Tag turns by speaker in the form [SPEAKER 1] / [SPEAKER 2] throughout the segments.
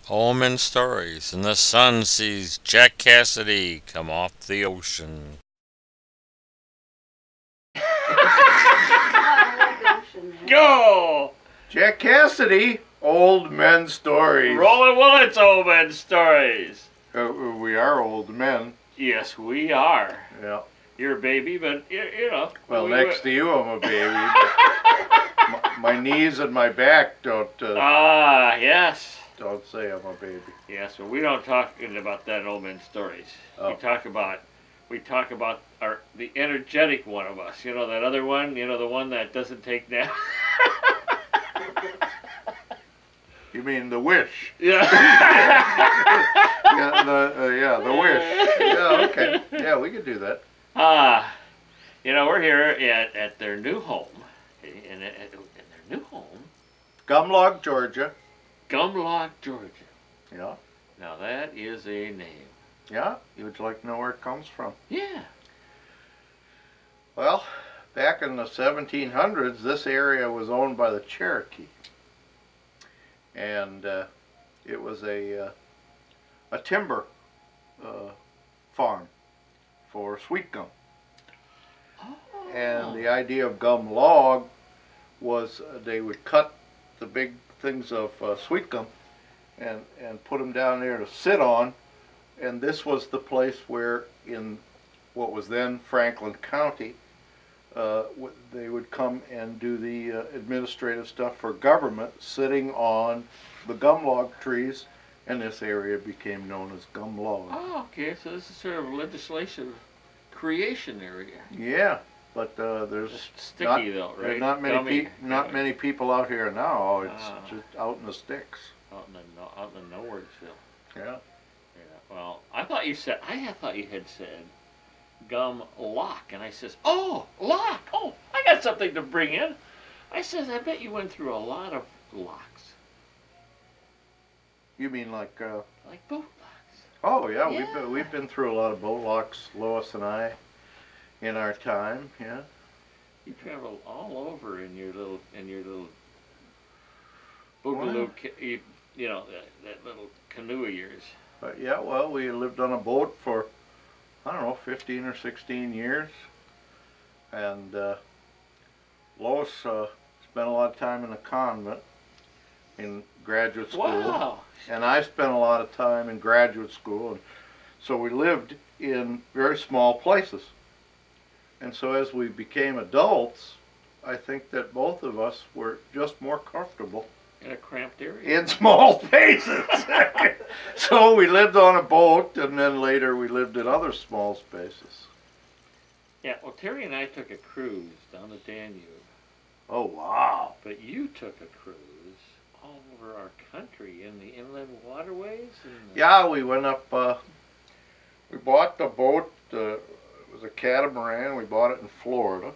[SPEAKER 1] Omen stories, and the sun sees Jack Cassidy come off the ocean.
[SPEAKER 2] Go!
[SPEAKER 3] Jack Cassidy, Old Men Stories.
[SPEAKER 2] Roland Willits, Omen stories.
[SPEAKER 3] We are old men.
[SPEAKER 2] Yes, we are.
[SPEAKER 3] Yeah.
[SPEAKER 2] You're a baby, but you know.
[SPEAKER 3] Well, next to you, I'm a baby. my knees and my back don't.
[SPEAKER 2] Yes.
[SPEAKER 3] Don't say I'm a baby.
[SPEAKER 2] Yes, but we don't talk about that in Old Men stories.
[SPEAKER 3] Oh.
[SPEAKER 2] We talk about the energetic one of us. You know that other one. You know the one that doesn't take naps.
[SPEAKER 3] You mean the wish?
[SPEAKER 2] Yeah.
[SPEAKER 3] The wish. Yeah, okay. Yeah, we could do that.
[SPEAKER 2] You know, we're here at their new home, in their new home,
[SPEAKER 3] Gumlog, Georgia.
[SPEAKER 2] Gumlog, Georgia.
[SPEAKER 3] Yeah.
[SPEAKER 2] Now that is a name.
[SPEAKER 3] Yeah. You would like to know where it comes from?
[SPEAKER 2] Yeah.
[SPEAKER 3] Well, back in the 1700s, this area was owned by the Cherokee, and it was a timber farm for sweet gum.
[SPEAKER 2] Oh.
[SPEAKER 3] And the idea of gum log was they would cut the big things of sweet gum and put them down there to sit on, and this was the place where in what was then Franklin County they would come and do the administrative stuff for government, sitting on the gum log trees, and this area became known as Gum Log.
[SPEAKER 2] Oh, okay. So this is sort of a legislative creation area.
[SPEAKER 3] Yeah, but there's
[SPEAKER 2] It's sticky though, right?
[SPEAKER 3] there's not many people out here now. It's just out in the sticks.
[SPEAKER 2] Out in the Nowheresville.
[SPEAKER 3] Yeah.
[SPEAKER 2] Yeah. Well, I thought you had said gum lock, and I says, oh, lock. Oh, I got something to bring in. I says, I bet you went through a lot of locks.
[SPEAKER 3] You mean like?
[SPEAKER 2] Like boat locks.
[SPEAKER 3] Oh yeah,
[SPEAKER 2] Yeah.
[SPEAKER 3] we've been through a lot of boat locks, Lois and I, in our time. Yeah.
[SPEAKER 2] You travel all over in your little
[SPEAKER 3] Wow.
[SPEAKER 2] boogaloo, you know, that little canoe of yours.
[SPEAKER 3] But yeah, well, we lived on a boat for, I don't know, 15 or 16 years. And Lois spent a lot of time in a convent in graduate school.
[SPEAKER 2] Wow.
[SPEAKER 3] And I spent a lot of time in graduate school. And so we lived in very small places. And so as we became adults, I think that both of us were just more comfortable
[SPEAKER 2] In a cramped area.
[SPEAKER 3] in small spaces. So we lived on a boat, and then later we lived in other small spaces.
[SPEAKER 2] Yeah, well, Terry and I took a cruise down the Danube,
[SPEAKER 3] Oh, wow.
[SPEAKER 2] but you took a cruise all over our country in the inland waterways.
[SPEAKER 3] Yeah, we went up, we bought the boat, it was a catamaran, we bought it in Florida.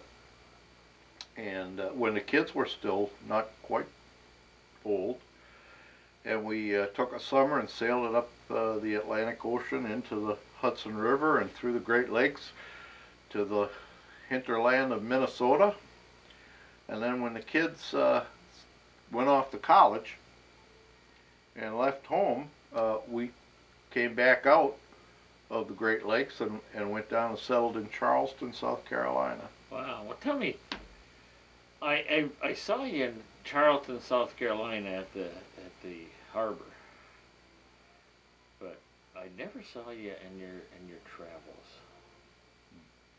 [SPEAKER 3] And when the kids were still not quite old. And we took a summer and sailed it up the Atlantic Ocean into the Hudson River and through the Great Lakes to the hinterland of Minnesota. And then when the kids went off to college and left home, we came back out of the Great Lakes and went down and settled in Charleston, South Carolina.
[SPEAKER 2] Wow. Well, tell me, I saw you in Charleston, South Carolina at the harbor, but I never saw you in your travels.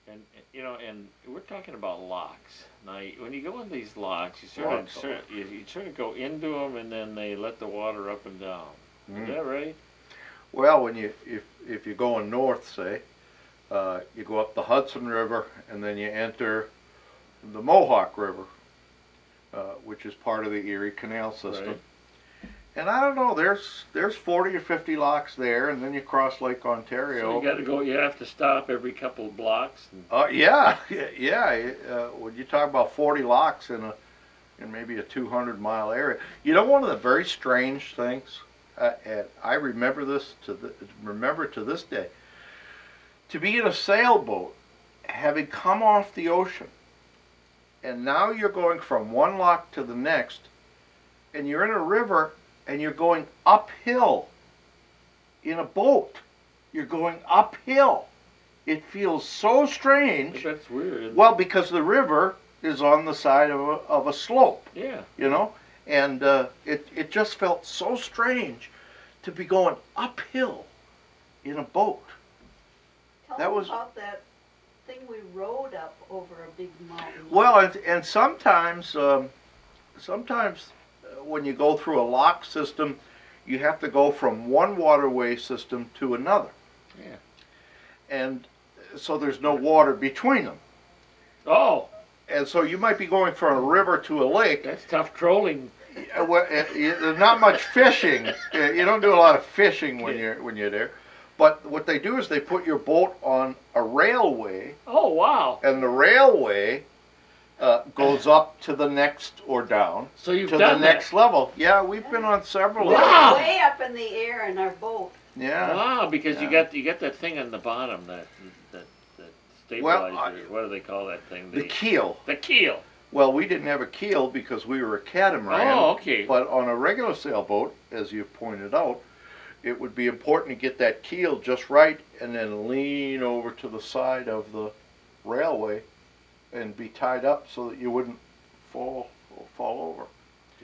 [SPEAKER 2] And you know, and we're talking about locks. Now, when you go in these locks, you sort of go into them, and then they let the water up and down. Is that right?
[SPEAKER 3] Well, when if you're going north, say, you go up the Hudson River, and then you enter the Mohawk River, which is part of the Erie Canal system.
[SPEAKER 2] Right.
[SPEAKER 3] And I don't know, there's 40 or 50 locks there, and then you cross Lake Ontario.
[SPEAKER 2] So you got to go. You have to stop every couple of blocks.
[SPEAKER 3] Yeah. When you talk about 40 locks in maybe a 200-mile area, you know, one of the very strange things, and I remember this to this day, to be in a sailboat, having come off the ocean, and now you're going from one lock to the next, and you're in a river and you're going uphill in a boat. You're going uphill. It feels so strange.
[SPEAKER 2] That's weird.
[SPEAKER 3] Well, because the river is on the side of a slope.
[SPEAKER 2] Yeah.
[SPEAKER 3] You know, and it just felt so strange to be going uphill in a boat.
[SPEAKER 4] Tell
[SPEAKER 3] That
[SPEAKER 4] me
[SPEAKER 3] was-
[SPEAKER 4] about that thing we rode up over a big mountain.
[SPEAKER 3] Well, and sometimes when you go through a lock system, you have to go from one waterway system to another.
[SPEAKER 2] Yeah.
[SPEAKER 3] And so there's no water between them.
[SPEAKER 2] Oh,
[SPEAKER 3] And so you might be going from a river to a lake.
[SPEAKER 2] that's tough trolling.
[SPEAKER 3] Well, there's not much fishing. You don't do a lot of fishing when you're there. But what they do is they put your boat on a railway,
[SPEAKER 2] Oh, wow.
[SPEAKER 3] and the railway goes up to the next or down
[SPEAKER 2] So you've
[SPEAKER 3] to the
[SPEAKER 2] done
[SPEAKER 3] next level. Yeah, we've been on several.
[SPEAKER 4] We
[SPEAKER 3] of
[SPEAKER 4] were
[SPEAKER 2] Wow.
[SPEAKER 4] way up in the air in our boat.
[SPEAKER 3] them. Yeah.
[SPEAKER 2] Wow, because you
[SPEAKER 3] Yeah.
[SPEAKER 2] got that thing on the bottom that
[SPEAKER 3] Well,
[SPEAKER 2] stabilizer. What do they call that thing?
[SPEAKER 3] The keel.
[SPEAKER 2] The keel.
[SPEAKER 3] Well, we didn't have a keel because we were a catamaran.
[SPEAKER 2] Oh, okay.
[SPEAKER 3] But on a regular sailboat, as you pointed out, it would be important to get that keel just right and then lean over to the side of the railway and be tied up so that you wouldn't fall over.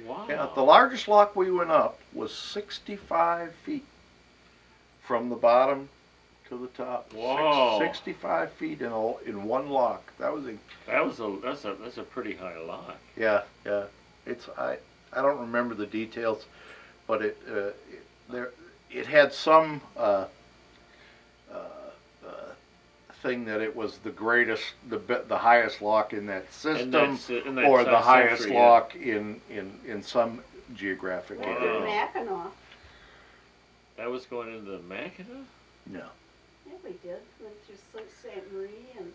[SPEAKER 2] Wow.
[SPEAKER 3] Yeah, the largest lock we went up was 65 feet from the bottom to the top.
[SPEAKER 2] Whoa.
[SPEAKER 3] 65 feet in one lock. That was
[SPEAKER 2] That's a pretty high lock.
[SPEAKER 3] yeah. It's I don't remember the details, but it had some thing that it was the greatest, the highest lock in that system,
[SPEAKER 2] In that
[SPEAKER 3] or the highest
[SPEAKER 2] century, yeah.
[SPEAKER 3] lock in some geographic
[SPEAKER 2] Wow.
[SPEAKER 3] area.
[SPEAKER 4] Mackinac.
[SPEAKER 2] That was going into the Mackinac?
[SPEAKER 3] No.
[SPEAKER 4] Yeah, we did. Went through Sault Ste. Marie and,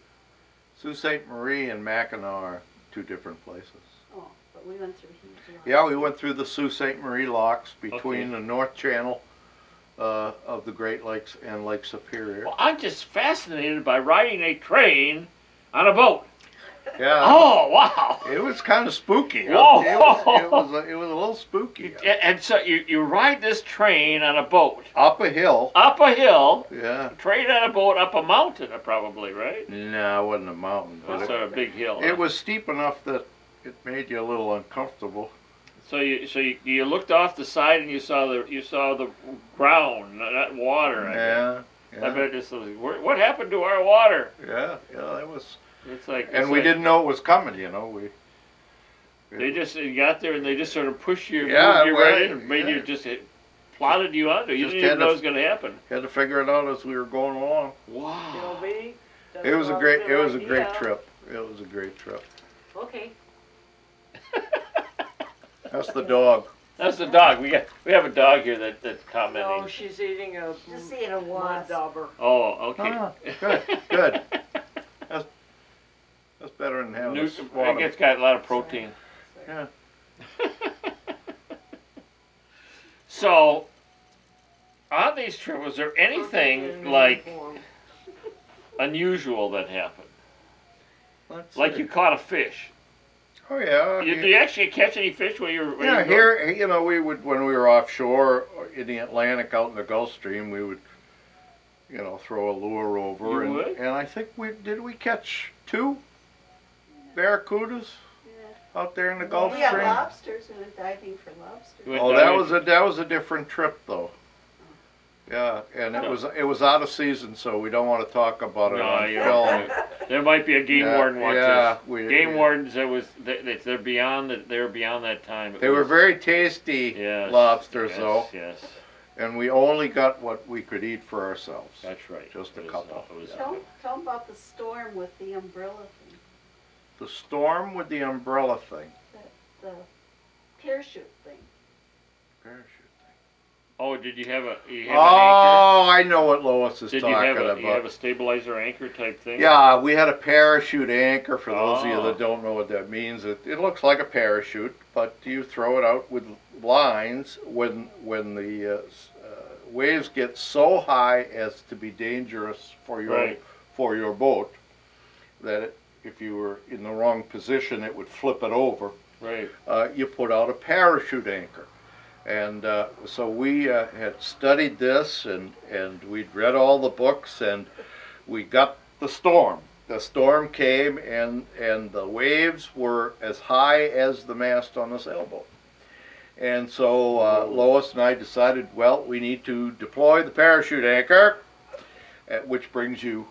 [SPEAKER 3] Sault Ste. Marie and Mackinac are two different places.
[SPEAKER 4] oh, but we went through huge locks.
[SPEAKER 3] Yeah, we went through the Sault Ste. Marie locks between
[SPEAKER 2] Okay.
[SPEAKER 3] the North Channel of the Great Lakes and Lake Superior.
[SPEAKER 2] Well, I'm just fascinated by riding a train on a boat.
[SPEAKER 3] Yeah.
[SPEAKER 2] Oh, wow.
[SPEAKER 3] It was kind of spooky.
[SPEAKER 2] Whoa.
[SPEAKER 3] It was a little spooky.
[SPEAKER 2] And so you ride this train on a boat.
[SPEAKER 3] Up a hill.
[SPEAKER 2] Up a hill.
[SPEAKER 3] Yeah.
[SPEAKER 2] Train on a boat up a mountain, probably, right?
[SPEAKER 3] No, it wasn't a mountain, but
[SPEAKER 2] That's a big hill.
[SPEAKER 3] it was steep enough that it made you a little uncomfortable.
[SPEAKER 2] So you looked off the side and you saw the ground, not water. I bet.
[SPEAKER 3] Yeah.
[SPEAKER 2] I bet it's like, what happened to our water?
[SPEAKER 3] Yeah. That was.
[SPEAKER 2] It's like
[SPEAKER 3] And we didn't know it was coming.
[SPEAKER 2] They just got there and they just sort of pushed you,
[SPEAKER 3] Yeah,
[SPEAKER 2] moved you
[SPEAKER 3] well,
[SPEAKER 2] right in, and made
[SPEAKER 3] yeah.
[SPEAKER 2] you just plotted you under. You
[SPEAKER 3] Just
[SPEAKER 2] didn't even
[SPEAKER 3] had
[SPEAKER 2] know
[SPEAKER 3] to-
[SPEAKER 2] it was going to happen.
[SPEAKER 3] Had to figure it out as we were going along.
[SPEAKER 2] Wow.
[SPEAKER 3] It was a great trip. It was a great trip.
[SPEAKER 4] Okay.
[SPEAKER 3] That's the dog.
[SPEAKER 2] That's the dog. We have a dog here that's commenting.
[SPEAKER 5] No, she's eating a
[SPEAKER 4] Just seeing a
[SPEAKER 5] mud
[SPEAKER 4] wasp.
[SPEAKER 5] dauber.
[SPEAKER 2] Oh, okay.
[SPEAKER 3] Ah, good. That's better than having a swallow.
[SPEAKER 2] It's got a lot of protein.
[SPEAKER 3] Yeah.
[SPEAKER 2] So, on these trips, was there anything like unusual that happened?
[SPEAKER 3] Let's
[SPEAKER 2] Like
[SPEAKER 3] see.
[SPEAKER 2] you caught a fish?
[SPEAKER 3] Oh yeah.
[SPEAKER 2] Did you actually catch any fish when you were?
[SPEAKER 3] Yeah, here, we would, when we were offshore in the Atlantic out in the Gulf Stream, we would, throw a lure over.
[SPEAKER 2] You
[SPEAKER 3] and,
[SPEAKER 2] would?
[SPEAKER 3] and I think we catch 2 barracudas
[SPEAKER 4] Yeah.
[SPEAKER 3] out there in the Gulf
[SPEAKER 4] We had
[SPEAKER 3] Stream.
[SPEAKER 4] lobsters. We went diving for lobsters.
[SPEAKER 2] Went
[SPEAKER 3] Oh,
[SPEAKER 2] diving.
[SPEAKER 3] that was a different trip though. Yeah, and it was out of season, so we don't want to talk about it
[SPEAKER 2] No,
[SPEAKER 3] on
[SPEAKER 2] you're
[SPEAKER 3] film.
[SPEAKER 2] right. There might be a game
[SPEAKER 3] Yeah,
[SPEAKER 2] warden watching
[SPEAKER 3] yeah,
[SPEAKER 2] this. Game wardens, they're beyond that time.
[SPEAKER 3] They were very tasty
[SPEAKER 2] Yes,
[SPEAKER 3] lobsters
[SPEAKER 2] yes,
[SPEAKER 3] though,
[SPEAKER 2] Yes,
[SPEAKER 3] and we only got what we could eat for ourselves.
[SPEAKER 2] that's right.
[SPEAKER 3] Just a
[SPEAKER 2] It was,
[SPEAKER 3] couple.
[SPEAKER 2] it was-
[SPEAKER 4] Tell them about the storm with the umbrella thing.
[SPEAKER 3] The storm with the umbrella thing.
[SPEAKER 4] The parachute thing.
[SPEAKER 3] Parachute thing.
[SPEAKER 2] Oh, did you have an anchor?
[SPEAKER 3] Oh, I know what Lois is
[SPEAKER 2] Did
[SPEAKER 3] talking
[SPEAKER 2] you have
[SPEAKER 3] about.
[SPEAKER 2] a stabilizer anchor type thing?
[SPEAKER 3] Yeah, we had a parachute anchor. For those of you
[SPEAKER 2] Oh.
[SPEAKER 3] that don't know what that means, it looks like a parachute, but you throw it out with lines when the waves get so high as to be dangerous for your boat, that if you were in the wrong position, it would flip it over.
[SPEAKER 2] Right.
[SPEAKER 3] You put out a parachute anchor. And so we had studied this, and we'd read all the books, and we got the storm. The storm came, and the waves were as high as the mast on a sailboat. And so Lois and I decided, well, we need to deploy the parachute anchor, which brings you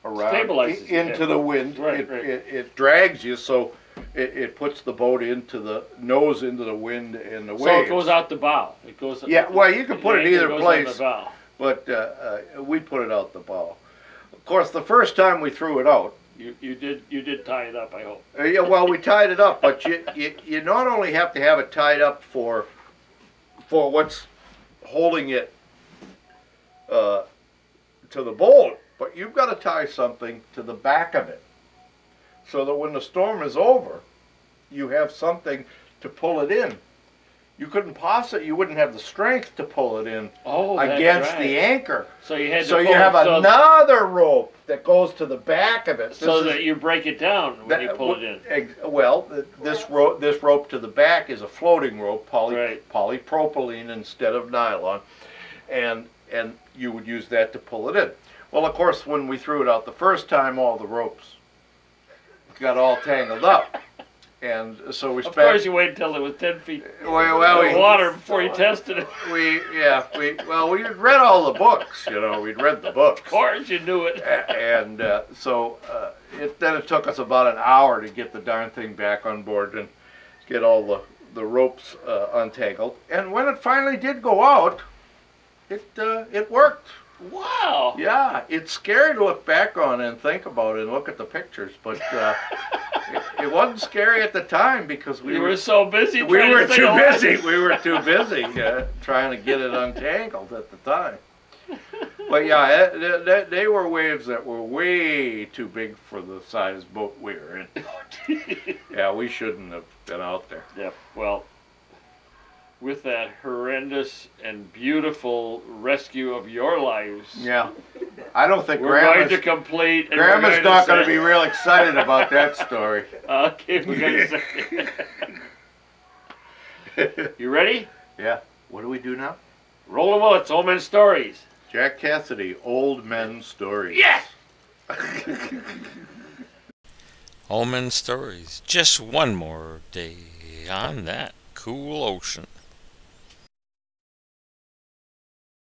[SPEAKER 3] around into the wind.
[SPEAKER 2] Right,
[SPEAKER 3] it drags you, so it puts the boat into the nose into the wind and the waves.
[SPEAKER 2] So it goes out the bow. It goes.
[SPEAKER 3] Yeah, well, you can put it either place,
[SPEAKER 2] the bow.
[SPEAKER 3] but we put it out the bow. Of course, the first time we threw it out,
[SPEAKER 2] you did tie it up, I hope.
[SPEAKER 3] yeah, well, we tied it up, but you not only have to have it tied up for what's holding it to the boat, but you've got to tie something to the back of it, so that when the storm is over, you have something to pull it in. You wouldn't have the strength to pull it in against the anchor.
[SPEAKER 2] So you had to
[SPEAKER 3] you have another rope that goes to the back of it,
[SPEAKER 2] so that you break it down when you pull it in.
[SPEAKER 3] Well, this rope to the back is a floating rope, polypropylene instead of nylon, and you would use that to pull it in. Well, of course, when we threw it out the first time, all the ropes got all tangled up. And so we spent...
[SPEAKER 2] Of course, you waited until it was 10 feet in water before you tested it.
[SPEAKER 3] We read all the books, we'd read the books.
[SPEAKER 2] Of course, you knew it.
[SPEAKER 3] And so then it took us about an hour to get the darn thing back on board and get all the ropes untangled. And when it finally did go out, it worked.
[SPEAKER 2] Wow.
[SPEAKER 3] Yeah, it's scary to look back on and think about it and look at the pictures, but it wasn't scary at the time because we were
[SPEAKER 2] so busy.
[SPEAKER 3] We were too busy. We were too busy trying to get it untangled at the time. But yeah, they were waves that were way too big for the size boat we were in. Yeah, we shouldn't have been out there.
[SPEAKER 2] Yep. Well, with that horrendous and beautiful rescue of your lives.
[SPEAKER 3] Yeah. I don't think
[SPEAKER 2] we're going to complete.
[SPEAKER 3] Grandma's not going to be real excited about that story.
[SPEAKER 2] Okay, we're going to say. You ready?
[SPEAKER 3] Yeah. What do we do now?
[SPEAKER 2] Roland Willits, Old Men Stories.
[SPEAKER 3] Jack Cassidy, Old Men Stories.
[SPEAKER 2] Yes!
[SPEAKER 1] Old Men Stories. Just one more day on that cool ocean.